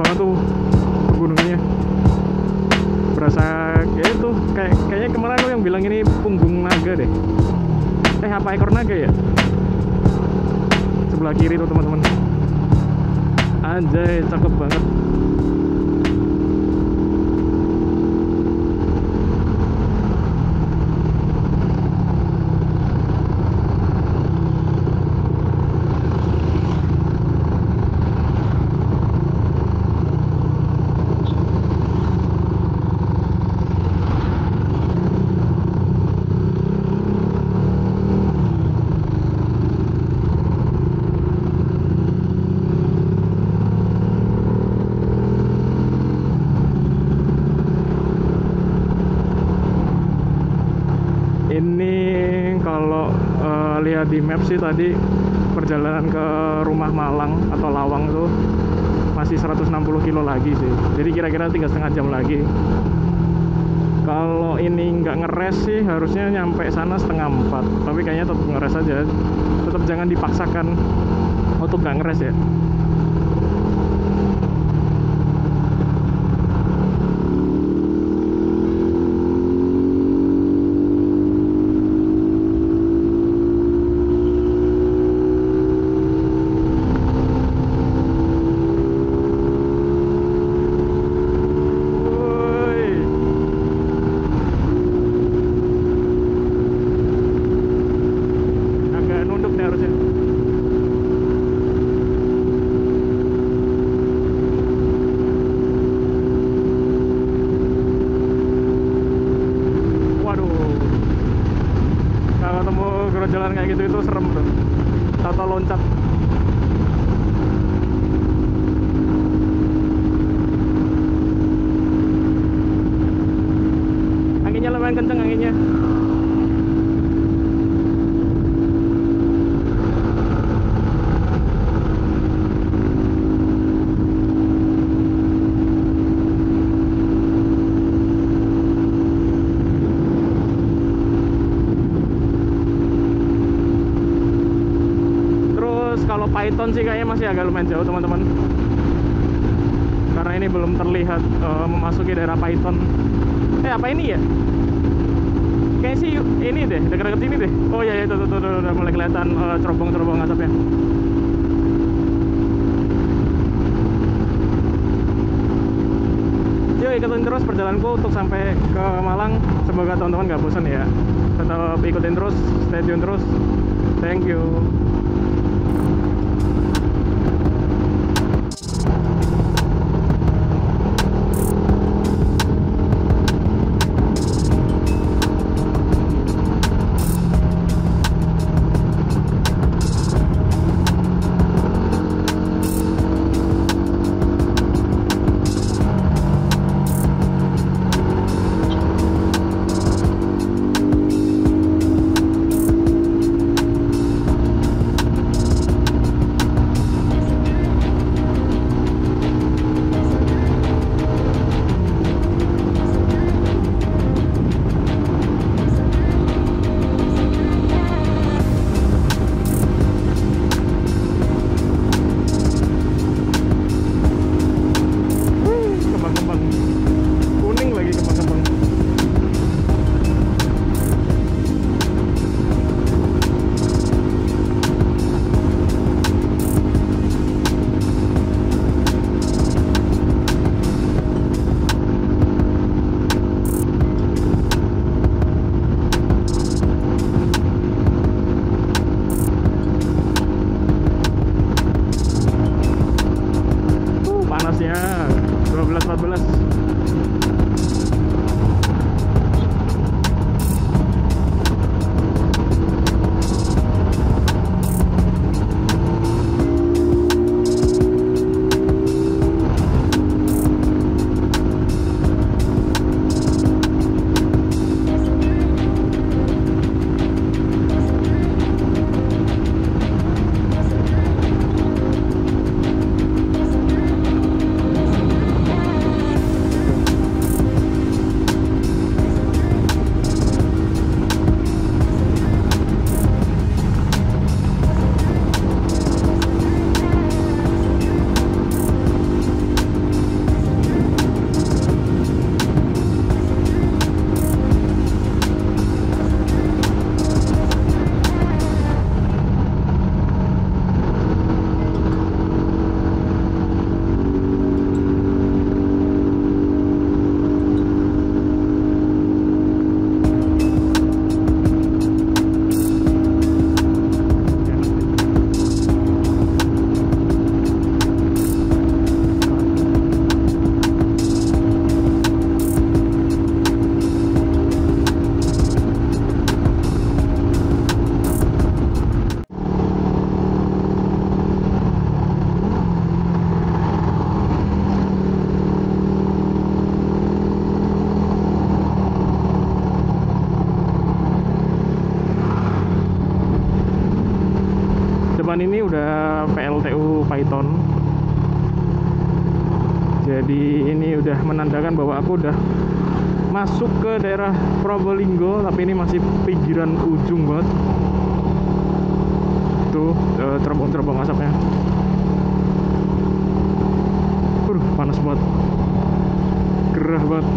banget tuh pegunungannya. Berasa kayak itu, kayaknya kemarin aku yang bilang ini punggung naga deh. Apa ekor naga ya? Sebelah kiri tuh teman-teman. Anjay, cakep banget. Ini kalau lihat di map sih tadi perjalanan ke Rumah Malang atau Lawang tuh masih 160 kilo lagi sih. Jadi kira-kira 3,5 jam lagi. Kalau ini nggak ngeres sih harusnya nyampe sana 3:30. Tapi kayaknya tetap ngeres aja. Tetap jangan dipaksakan untuk nggak ngeres ya. Jalan kayak gitu itu serem tuh, tata loncat. Anginnya lumayan kenceng anginnya. Kalau Python sih kayaknya masih agak lumayan jauh teman-teman, karena ini belum terlihat memasuki daerah Python. Apa ini ya? Kayaknya sih ini deh, dekat-dekat sini deh. Oh iya, itu udah mulai kelihatan cerobong-cerobong asapnya. Yuk ikutin terus perjalananku untuk sampai ke Malang. Semoga teman-teman gak bosan ya. Tetap ikutin terus, stay tune terus. Thank you. depan ini udah PLTU Python. Jadi ini udah menandakan bahwa aku udah masuk ke daerah Probolinggo, tapi ini masih pinggiran ujung banget. Tuh cerobong-cerobong asapnya. Panas banget, gerah banget.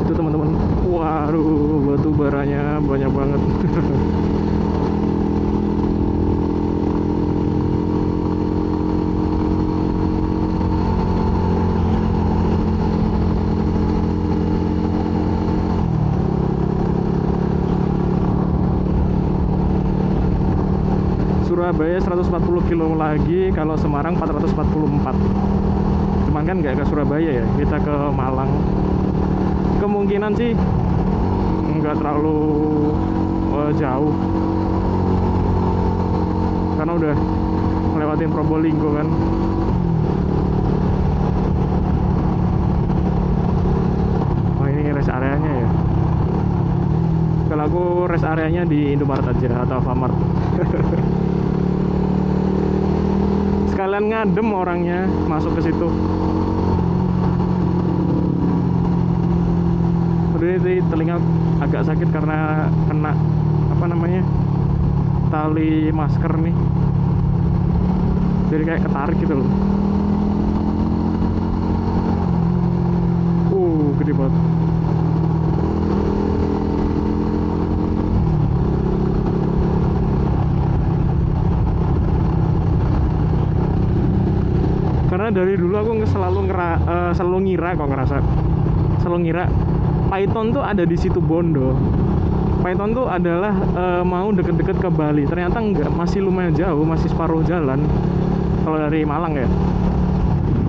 Itu teman-teman, waduh, batu baranya banyak banget. Surabaya 140 kilo lagi, kalau Semarang 444. Cuman kan nggak ke Surabaya ya, kita ke Malang. Kemungkinan sih nggak terlalu jauh, karena udah ngelewatin Probolinggo kan. Oh, ini rest areanya ya. Kalau aku rest areanya di Indomaret aja atau Alfamart. Sekalian ngadem orangnya masuk ke situ. Udah, ini telinga agak sakit karena kena apa namanya, tali masker nih, jadi kayak ketarik gitu loh. Gede banget. Karena dari dulu aku selalu ngira Python tuh ada di situ Bondo. Python tuh adalah mau deket-deket ke Bali. Ternyata enggak, masih lumayan jauh, masih separuh jalan. Kalau dari Malang ya,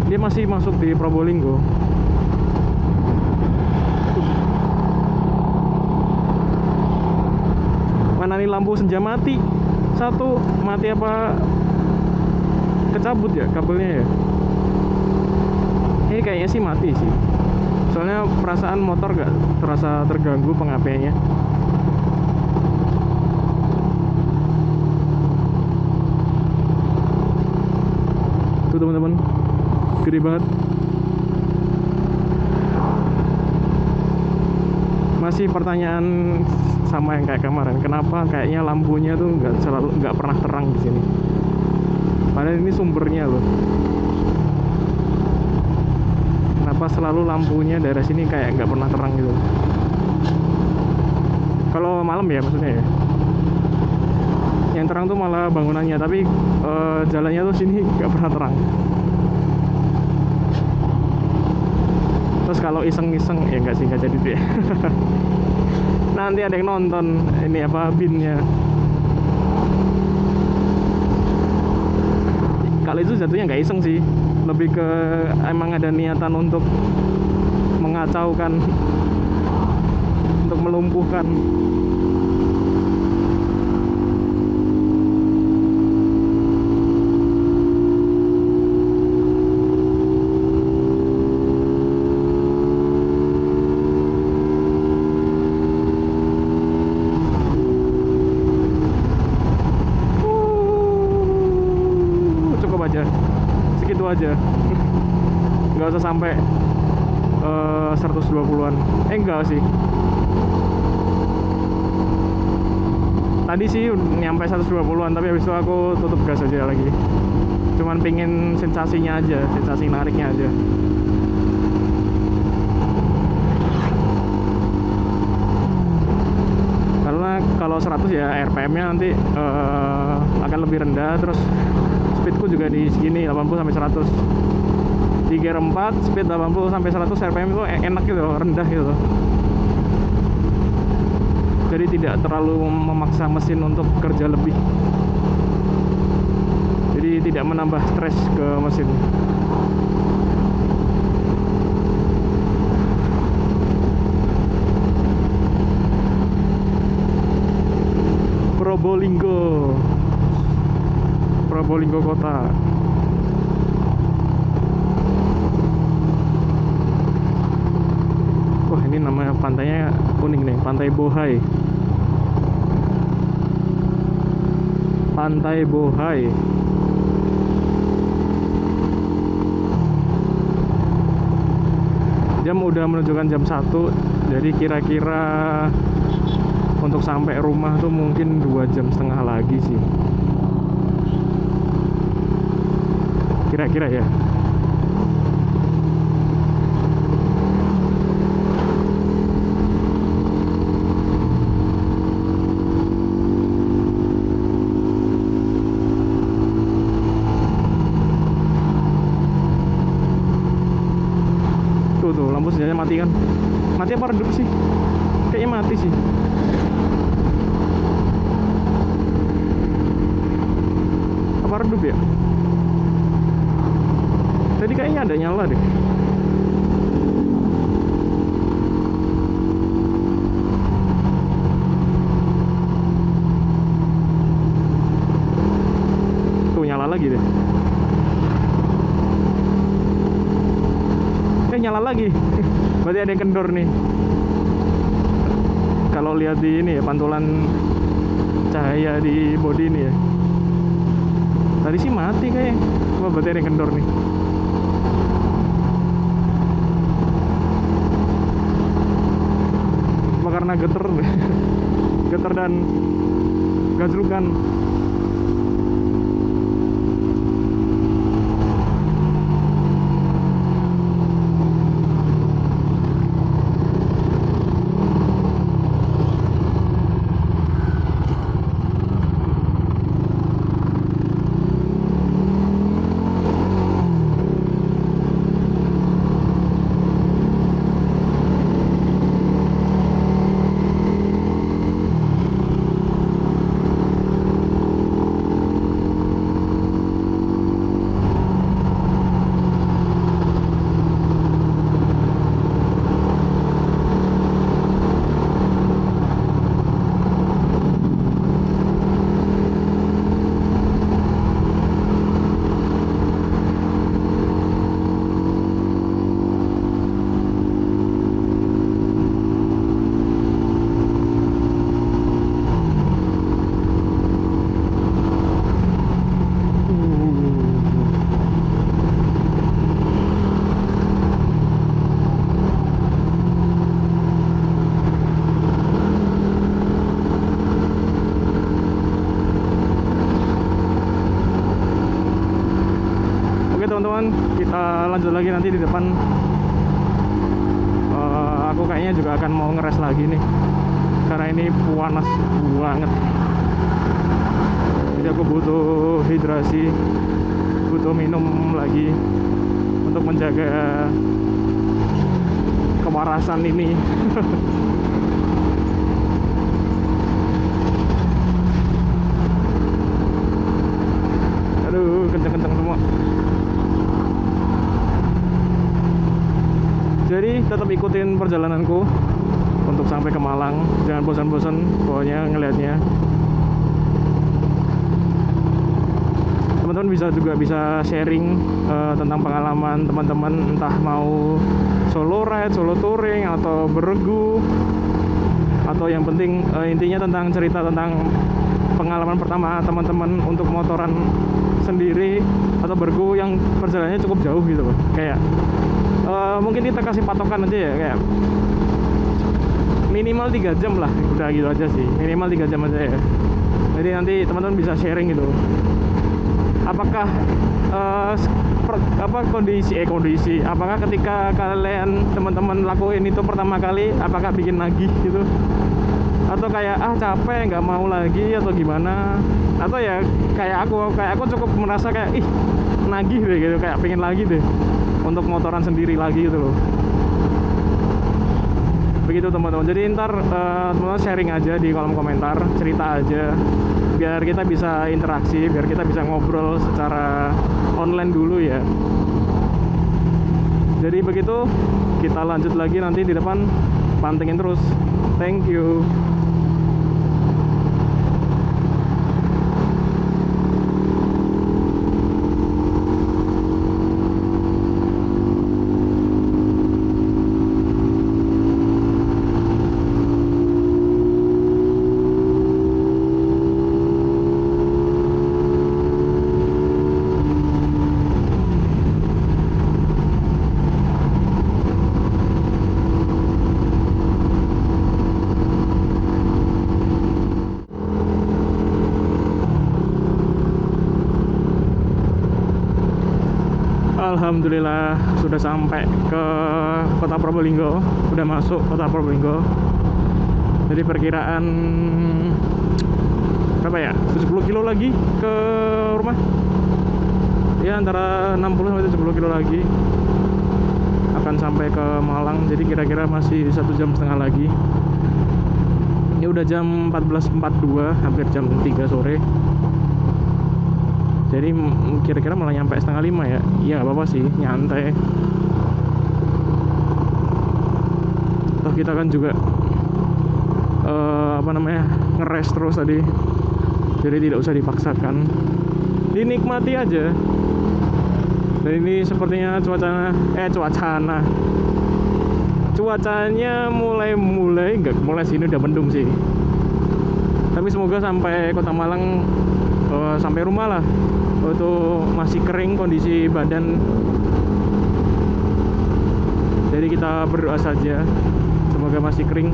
dia masih masuk di Probolinggo. Mana nih lampu senja mati? Satu mati apa kecabut ya kabelnya ya? Ini kayaknya sih mati sih. Soalnya perasaan motor gak terasa terganggu pengapiannya. Tuh teman-teman, gede banget. Masih pertanyaan sama yang kayak kemarin, kenapa kayaknya lampunya tuh nggak pernah terang di sini. Padahal ini sumbernya loh. Kenapa selalu lampunya daerah sini kayak nggak pernah terang gitu? Kalau malam ya maksudnya ya. Yang terang tuh malah bangunannya, tapi jalannya tuh sini nggak pernah terang. Terus kalau iseng-iseng ya nggak sih, nggak jadi deh. Nanti ada yang nonton ini apa binnya. Kalau itu jatuhnya nggak iseng sih, lebih ke emang ada niatan untuk mengacaukan, untuk melumpuhkan. Segitu aja, nggak usah sampai 120-an. Enggak sih, tadi sih nyampe 120-an, tapi habis itu aku tutup gas aja lagi. Cuman pingin sensasinya aja, sensasi nariknya aja. Karena kalau 100 ya RPM-nya nanti akan lebih rendah, terus speedku juga di segini 80 sampai 100. Di gear 4 speed 80 sampai 100 RPM itu enak gitu loh, rendah gitu loh. Jadi tidak terlalu memaksa mesin untuk kerja lebih. Jadi tidak menambah stres ke mesin. Probolinggo kota. Wah, ini nama pantainya unik nih, Pantai Bohai. Pantai Bohai. Jam udah menunjukkan jam 1, jadi kira-kira untuk sampai rumah tuh mungkin 2,5 jam lagi sih. Kira-kira ya. Tuh lampu senjanya mati kan? Mati apa redup sih? Kayaknya mati sih. Apa redup ya? Tadi kayaknya ada nyala deh. Tuh nyala lagi deh. Nyala lagi. Berarti ada yang kendor nih. Kalau lihat di ini ya, pantulan cahaya di bodi ini ya. Tadi sih mati kayaknya. Wah, berarti ada yang kendor nih. Apa karena geter? Geter dan gajlukan. Teman-teman, kita lanjut lagi nanti di depan. Aku kayaknya juga akan mau ngeres lagi nih, karena ini panas banget. Jadi aku butuh hidrasi, butuh minum lagi untuk menjaga kewarasan ini. Aduh, kenceng-kenceng semua. Jadi tetap ikutin perjalananku untuk sampai ke Malang. Jangan bosan-bosan pokoknya ngelihatnya. Teman-teman bisa sharing tentang pengalaman teman-teman, entah mau solo ride, solo touring, atau beregu, atau yang penting intinya tentang cerita tentang pengalaman pertama teman-teman untuk motoran sendiri atau bergu yang perjalanannya cukup jauh gitu loh. Kayak mungkin kita kasih patokan aja ya, kayak minimal 3 jam lah, udah gitu aja sih, minimal 3 jam aja ya. Jadi nanti teman-teman bisa sharing gitu, apakah kondisi apakah ketika kalian teman-teman lakuin itu pertama kali, apakah bikin nagih gitu, atau kayak capek nggak mau lagi, atau gimana, atau ya kayak aku cukup merasa kayak nagih deh gitu, kayak pengen lagi deh untuk motoran sendiri lagi gitu loh. Begitu teman-teman. Jadi ntar teman-teman sharing aja di kolom komentar, cerita aja biar kita bisa interaksi, biar kita bisa ngobrol secara online dulu ya. Jadi begitu, kita lanjut lagi nanti di depan, pantengin terus. Thank you. Alhamdulillah sudah sampai ke kota Probolinggo, udah masuk kota Probolinggo. Jadi perkiraan berapa ya, 70 kilo lagi ke rumah ya, antara 60 sampai 70 kilo lagi akan sampai ke Malang. Jadi kira-kira masih 1,5 jam lagi. Ini udah jam 14.42, hampir jam 3 sore. Jadi kira-kira malah nyampe 4:30 ya. Iya gak apa-apa sih, nyantai. Toh kita kan juga ngeres terus tadi. Jadi tidak usah dipaksakan, dinikmati aja. Dan ini sepertinya cuacanya mulai enggak, mulai sini udah mendung sih. Tapi semoga sampai Kota Malang, sampai rumah lah, itu masih kering kondisi badan. Jadi kita berdoa saja semoga masih kering.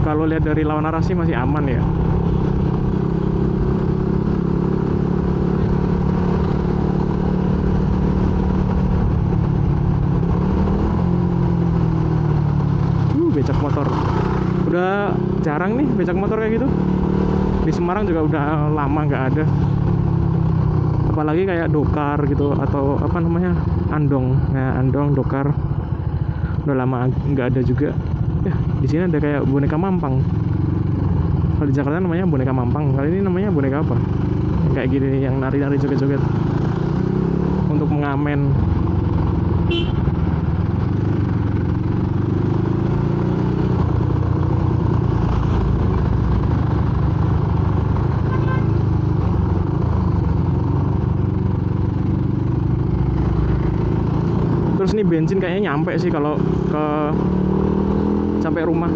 Kalau lihat dari lawan arah sih masih aman ya. Becak motor udah jarang nih, becak motor kayak gitu. Di Semarang juga udah lama nggak ada, apalagi kayak dokar gitu atau andong. Nah, andong, dokar udah lama nggak ada juga ya. Di sini ada kayak boneka mampang. Kalau di Jakarta namanya boneka mampang, kali ini namanya boneka apa kayak gini, yang nari-nari, joget-joget untuk mengamen. Terus nih bensin kayaknya nyampe sih kalau sampai rumah.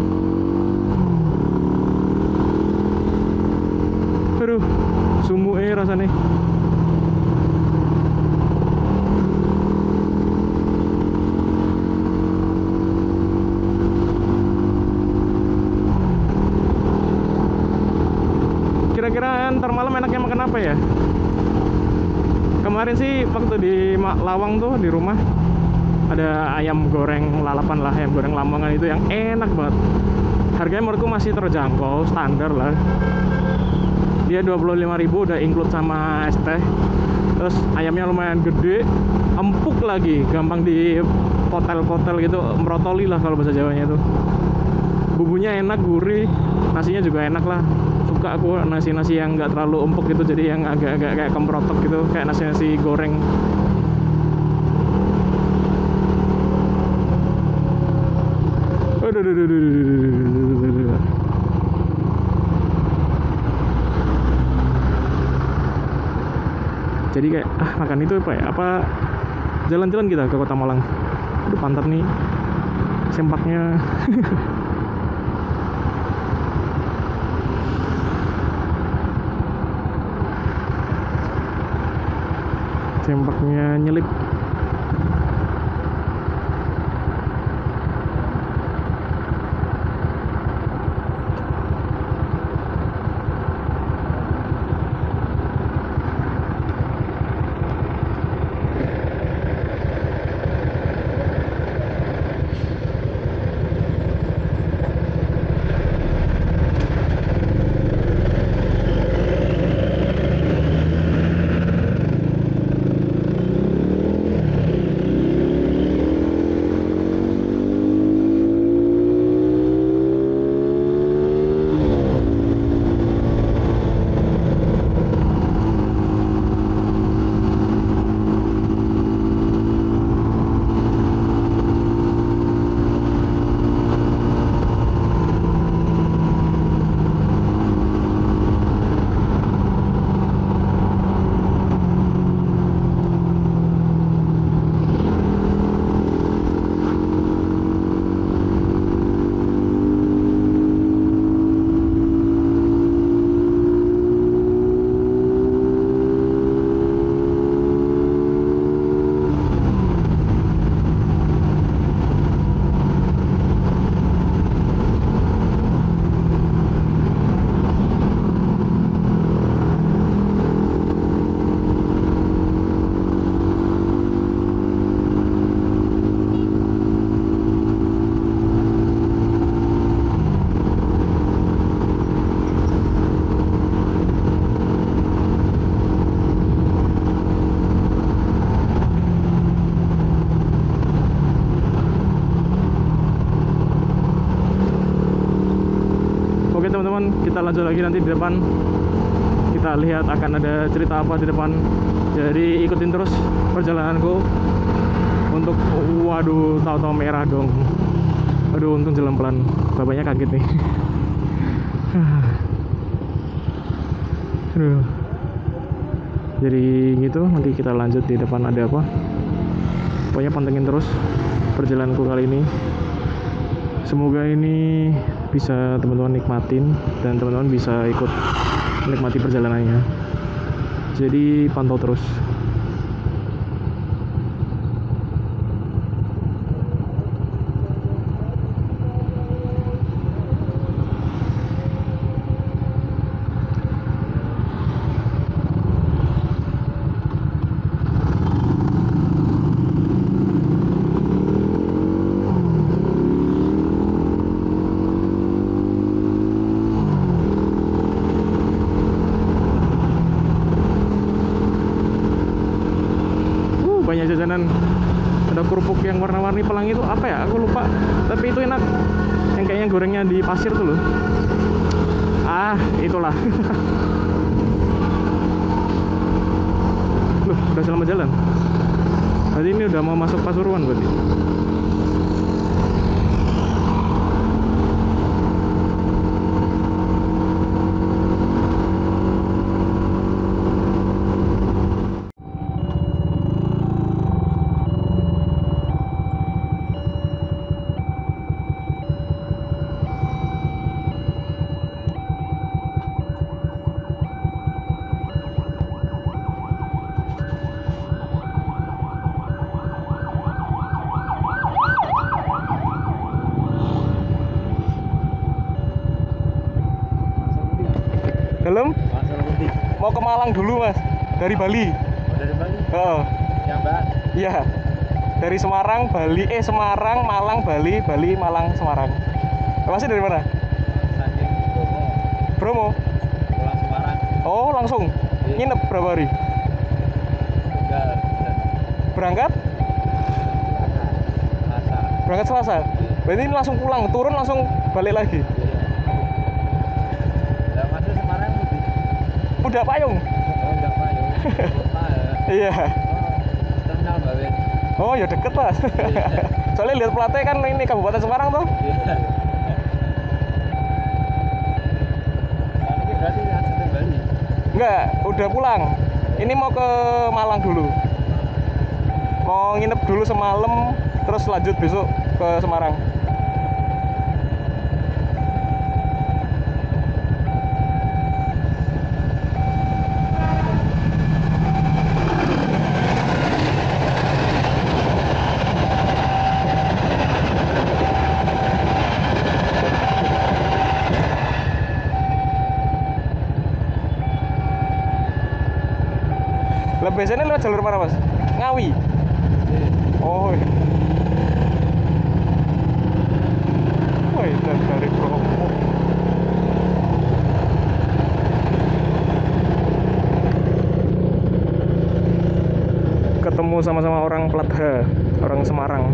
Aduh, sumuke rasanya. Kira-kira ntar malam enaknya makan apa ya? Kemarin sih waktu di Lawang tuh di rumah ada ayam goreng lalapan lah, ayam goreng Lamongan itu yang enak banget. Harganya menurutku masih terjangkau, standar lah. Dia 25.000 udah include sama es teh. Terus ayamnya lumayan gede, empuk lagi, gampang di potel-potel gitu, merotoli lah kalau bahasa Jawanya itu. Bumbunya enak, gurih, nasinya juga enak lah. Suka aku nasi-nasi yang nggak terlalu empuk gitu, jadi yang agak-agak kayak kemprotok gitu, kayak nasi-nasi goreng. Jadi kayak makan itu apa ya, apa jalan-jalan kita ke Kota Malang. Aduh, pantat nih sempaknya. Sempaknya nyelip. kita lanjut lagi nanti di depan. Kita lihat akan ada cerita apa di depan. Jadi ikutin terus perjalananku untuk waduh, tahu-tahu merah dong. Aduh, untung jalan pelan. Bapaknya kaget nih. Aduh. Jadi gitu, nanti kita lanjut di depan ada apa. Pokoknya pantengin terus perjalananku kali ini. Semoga ini bisa teman-teman nikmatin dan teman-teman bisa ikut menikmati perjalanannya. Jadi pantau terus. Banyak jajanan, ada kerupuk yang warna-warni pelangi itu apa ya, aku lupa, tapi itu enak, yang kayaknya gorengnya di pasir tuh loh. Itulah. Loh, udah selamat jalan. Tadi ini udah mau masuk Pasuruan berarti. Dalam? Mau ke Malang dulu mas, dari Bali. Dari Bali? Oh. Ya mbak? Iya. Dari Semarang, Bali, Semarang, Malang, Bali, Bali, Malang, Semarang. Masih dari mana? Saking Bromo. Bromo? Pulang Semarang. Oh langsung? Iya. Nginep berapa hari? Tunggal. Berangkat? Selasa. Berangkat Selasa? Berarti ini langsung pulang, turun langsung balik lagi? Lah masuk Semarang lebih. Udah payung? Oh enggak pak ya. Kota ya. Iya. Oh, terminal Bawen. Oh ya deket mas. Soalnya lihat platnya kan ini Kabupaten Semarang tuh. Iya. Ini berarti langsung ke Bali. Enggak, udah pulang. Ini mau ke Malang dulu. Mau nginep dulu semalam, terus lanjut besok ke Semarang. Lah biasanya lewat jalur mana mas? Ngawi? Oh iya. Wih, dari Bromo. Ketemu sama-sama orang plat H, orang Semarang.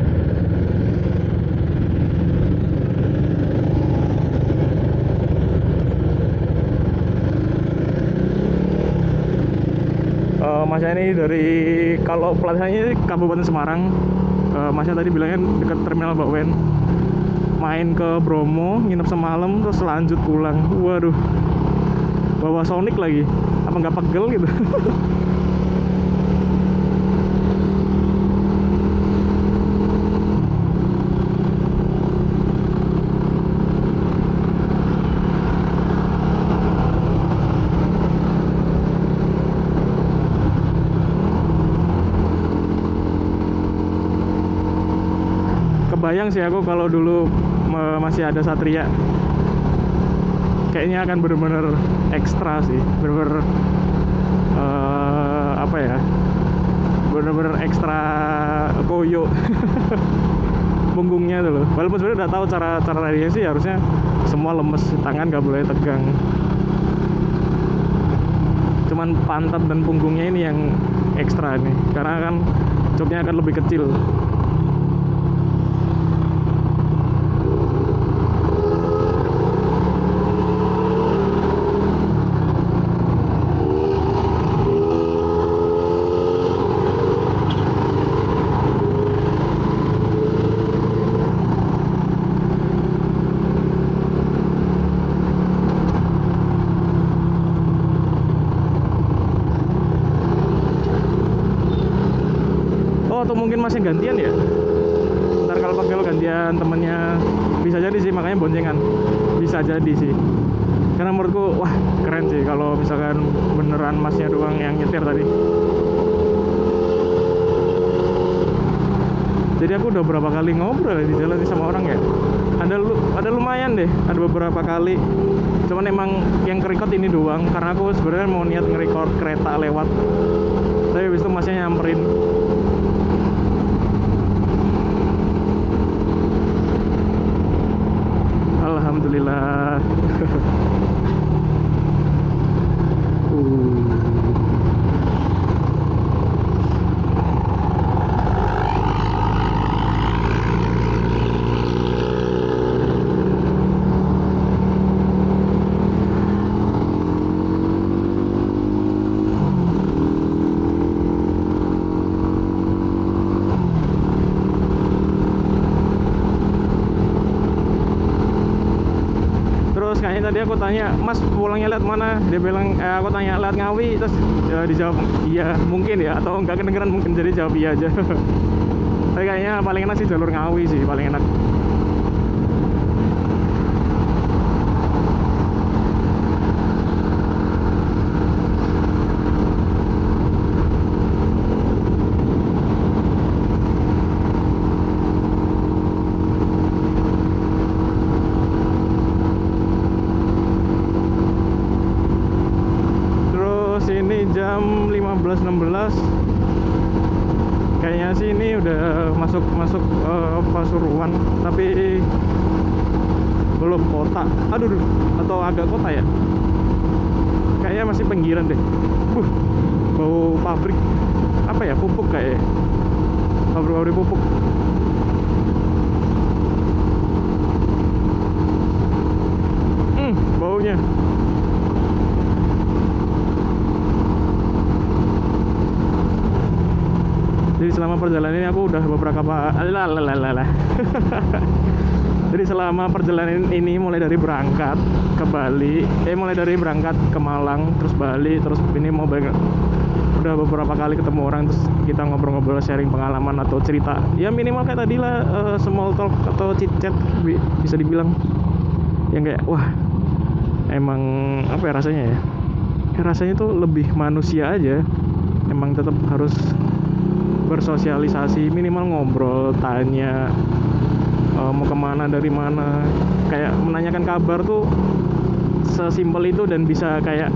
Masnya ini dari, kalau platnya Kabupaten Semarang, masnya tadi bilangnya dekat terminal Bawen, main ke Bromo, nginep semalam, terus lanjut pulang. Waduh, bawa Sonic lagi, apa nggak pegel gitu? Kebayang sih aku kalau dulu masih ada Satria, kayaknya akan bener-bener ekstra sih, bener-bener apa ya, bener-bener ekstra koyo. Punggungnya tuh loh, walaupun sebenarnya udah tahu cara larinya sih, harusnya semua lemes, tangan nggak boleh tegang, cuman pantat dan punggungnya ini yang ekstra nih, karena kan joknya akan lebih kecil. atau mungkin masih gantian ya. Ntar kalau pegel gantian temennya, bisa jadi sih, makanya boncengan. Bisa jadi sih. Karena menurutku wah keren sih kalau misalkan beneran masnya doang yang nyetir tadi. Jadi aku udah berapa kali ngobrol di jalan sama orang ya. Ada lumayan deh, ada beberapa kali. Cuman emang yang kerekod ini doang, karena aku sebenarnya mau niat ngerekord kereta lewat. Tapi habis itu masnya nyamperin. Alhamdulillah. Tadi aku tanya, Mas pulangnya lihat mana? Dia bilang, aku tanya lihat Ngawi, terus dijawab iya mungkin ya, atau enggak kedengeran mungkin, jadi jawab iya aja. Tapi kayaknya paling enak sih jalur Ngawi sih, paling enak. Jam 15.16 kayaknya sih ini udah masuk Pasuruan, tapi belum kota. Aduh, atau agak kota ya, kayaknya masih pinggiran deh. Bau pabrik apa ya, pupuk kayak pabrik pupuk. Baunya. Jadi selama perjalanan ini aku udah beberapa Jadi selama perjalanan ini mulai dari berangkat ke Bali, mulai dari berangkat ke Malang, terus Bali, terus ini mau udah beberapa kali ketemu orang, terus kita ngobrol-ngobrol, sharing pengalaman atau cerita. Ya minimal kayak tadi lah, small talk atau chit chat bisa dibilang. Yang kayak wah, emang apa ya rasanya ya? Rasanya tuh lebih manusia aja. Emang tetap harus bersosialisasi, minimal ngobrol, tanya mau kemana, dari mana, kayak menanyakan kabar tuh sesimpel itu dan bisa kayak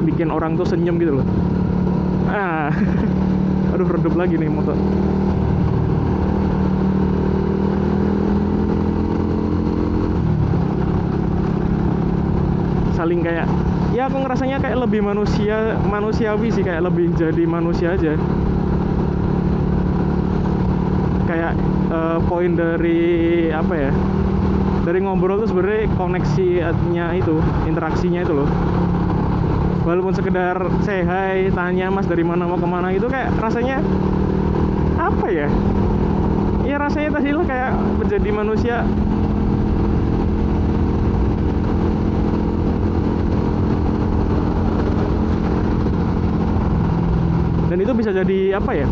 bikin orang tuh senyum gitu loh. Aduh, redup lagi nih motor. Saling kayak, ya aku ngerasanya kayak lebih manusiawi sih, kayak lebih jadi manusia aja. Kayak poin dari apa ya, dari ngobrol tuh sebenarnya koneksinya itu, interaksinya itu loh. Walaupun sekedar say hi, tanya Mas dari mana mau kemana, itu kayak rasanya apa ya, ya rasanya tadi lah kayak menjadi manusia. Dan itu bisa jadi apa ya,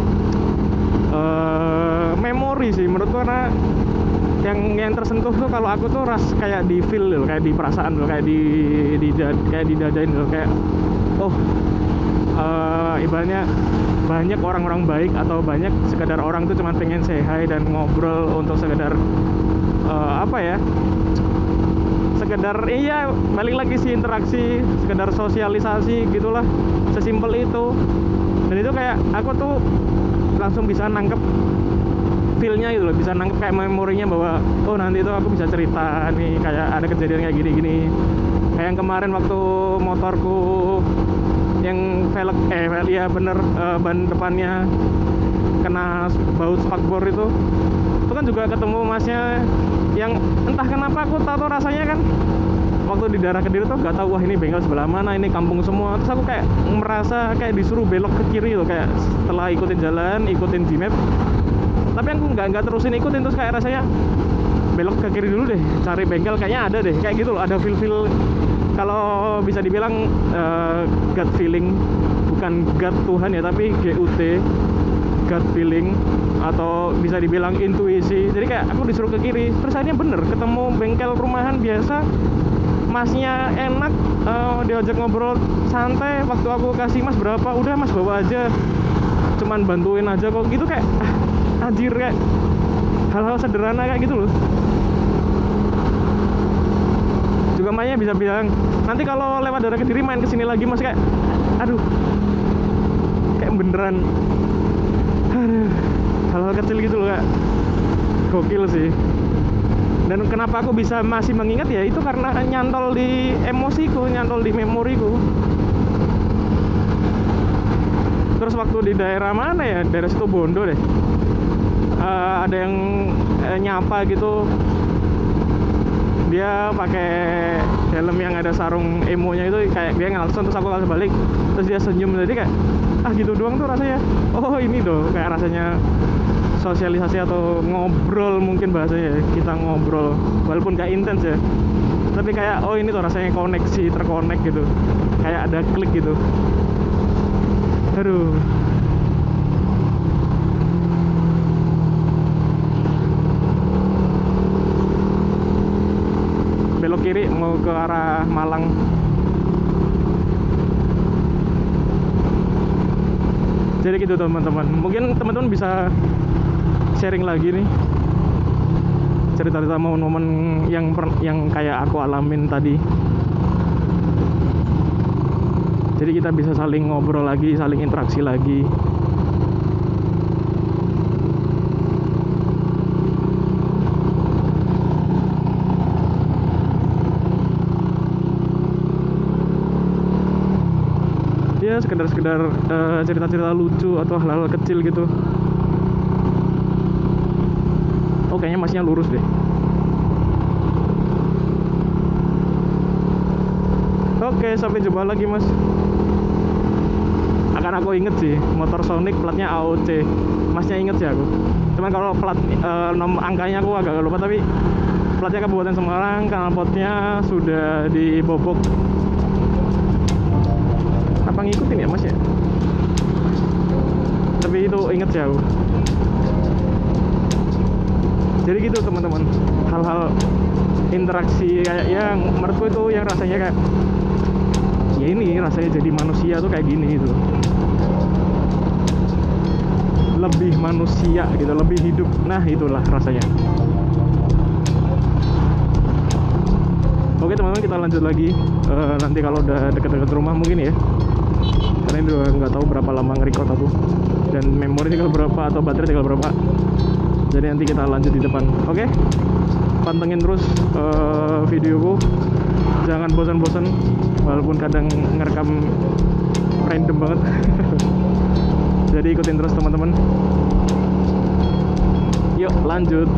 memori sih menurutku, karena yang tersentuh tuh kalau aku tuh kayak di feel loh, kayak di perasaan loh, kayak didadain loh, kayak oh ibaratnya banyak orang-orang baik, atau banyak sekedar orang tuh cuma pengen say hi dan ngobrol untuk sekedar apa ya, sekedar iya balik lagi sih interaksi, sekedar sosialisasi gitulah, sesimpel itu. Dan itu kayak aku tuh langsung bisa nangkep feel-nya gitu loh, bisa nangkep kayak memorinya bahwa oh nanti itu aku bisa cerita nih, kayak ada kejadian kayak gini-gini. Kayak yang kemarin waktu motorku yang velg ya bener, ban depannya kena baut spakbor itu kan juga ketemu masnya, yang entah kenapa aku tahu rasanya kan waktu di daerah Kediri tuh gak tahu, wah ini bengkel sebelah mana, ini kampung semua. Terus aku kayak merasa kayak disuruh belok ke kiri loh, kayak setelah ikutin jalan, ikutin Gmap, tapi aku nggak terusin ikutin, terus kayak rasanya belok ke kiri dulu deh, cari bengkel kayaknya ada deh, kayak gitu loh. Ada feel kalau bisa dibilang gut feeling, bukan gut Tuhan ya, tapi GUT. gut feeling atau bisa dibilang intuisi. Jadi kayak aku disuruh ke kiri, terus akhirnya bener ketemu bengkel rumahan biasa, masnya enak, diajak ngobrol santai. Waktu aku kasih mas berapa, udah mas bawa aja, cuman bantuin aja kok gitu. Kayak anjir, kayak hal-hal sederhana kayak gitu loh. Juga mainnya bisa bilang nanti kalau lewat daerah Kediri main kesini lagi mas, kayak aduh, kayak beneran aduh, hal-hal kecil gitu loh, kayak gokil sih. Dan kenapa aku bisa masih mengingat ya, itu karena nyantol di emosiku, nyantol di memoriku. Terus waktu di daerah mana ya, daerah Situbondo deh, ada yang nyapa gitu, dia pakai helm yang ada sarung emonya itu, kayak dia ngelakson terus aku langsung balik, terus dia senyum. Jadi kayak gitu doang tuh rasanya. Oh ini tuh kayak rasanya sosialisasi atau ngobrol, mungkin bahasanya kita ngobrol walaupun gak intens ya, tapi kayak oh ini tuh rasanya koneksi, terkonek gitu, kayak ada klik gitu. Aduh, belok kiri mau ke arah Malang. Jadi gitu teman-teman, mungkin teman-teman bisa sharing lagi nih cerita-cerita momen-momen yang kayak aku alamin tadi. Jadi kita bisa saling ngobrol lagi, saling interaksi lagi. Ya sekedar cerita-cerita lucu atau hal-hal kecil gitu. Oh kayaknya masnya lurus deh. Oke, sampai jumpa lagi mas. Akan aku inget sih, motor Sonic platnya AOC. Masnya inget sih aku. Cuman kalau plat nomor angkanya aku agak lupa, tapi platnya Kabupaten Semarang, knalpotnya sudah dibobok. Apa ngikutin ya mas ya? Tapi itu inget sih aku. Jadi gitu teman-teman, hal-hal interaksi kayak yang menurutku itu yang rasanya kayak ya ini rasanya jadi manusia tuh kayak gini gitu, lebih manusia gitu, lebih hidup. Nah itulah rasanya. Oke teman-teman, kita lanjut lagi nanti kalau udah deket-deket rumah mungkin ya, karena ini udah nggak tahu berapa lama nge-record aku, dan memori tinggal berapa atau baterai tinggal berapa. Jadi nanti kita lanjut di depan. Oke, pantengin terus videoku, jangan bosan-bosan walaupun kadang ngerekam random banget. Jadi ikutin terus teman-teman. Yuk lanjut.